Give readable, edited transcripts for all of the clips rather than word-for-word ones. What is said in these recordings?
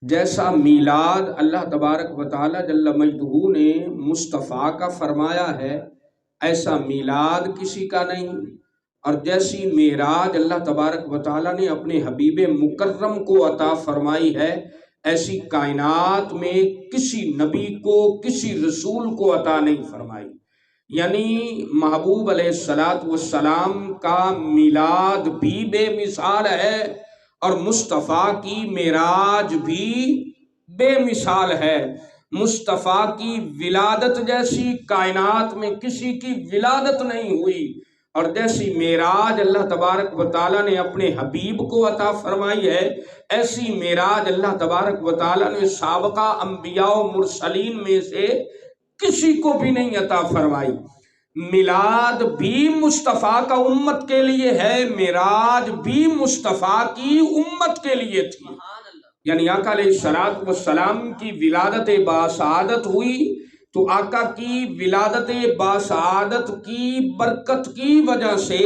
جیسا میلاد اللہ تبارک و تعالی جل مجدہ نے مصطفیٰ کا فرمایا ہے، ایسا میلاد کسی کا نہیں، اور جیسی معراج اللہ تبارک و تعالی نے اپنے حبیب مکرم کو عطا فرمائی ہے، ایسی کائنات میں کسی نبی کو، کسی رسول کو عطا نہیں فرمائی۔ یعنی محبوب علیہ السلام کا میلاد بھی بے مثال ہے، اور مصطفیٰ کی معراج بھی بے مثال ہے۔ مصطفیٰ کی ولادت جیسی کائنات میں کسی کی ولادت نہیں ہوئی، اور جیسی معراج اللہ تبارک و تعالیٰ نے اپنے حبیب کو عطا فرمائی ہے، ایسی معراج اللہ تبارک و تعالیٰ نے سابقہ انبیاء و مرسلین میں سے کسی کو بھی نہیں عطا فرمائی۔ میلاد بھی مصطفیٰ کا امت کے لیے ہے، معراج بھی مصطفیٰ کی امت کے لیے تھی۔ یعنی آقا علیہ السلام کی ولادت باسعادت ہوئی تو آقا کی ولادت باسعادت کی برکت کی وجہ سے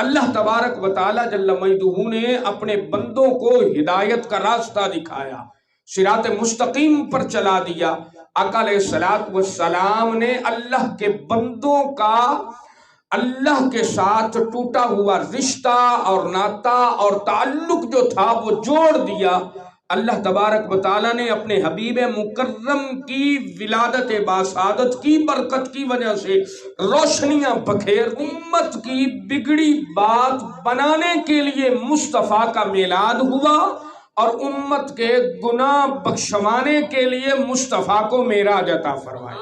اللہ تبارک و تعالی جل مجدہ نے اپنے بندوں کو ہدایت کا راستہ دکھایا، صراط مستقیم پر چلا دیا۔ آقا علیہ السلام نے اللہ کے بندوں کا اللہ کے ساتھ ٹوٹا ہوا رشتہ اور ناتا اور تعلق جو تھا وہ جوڑ دیا۔ اللہ تبارک و تعالیٰ نے اپنے حبیب مکرم کی ولادت باسعادت کی برکت کی وجہ سے روشنیاں بکھیر دی۔ امت کی بگڑی بات بنانے کے لیے مصطفیٰ کا میلاد ہوا، اور امت کے گناہ بخشوانے کے لیے مصطفیٰ کو معراج عطا فرمائی۔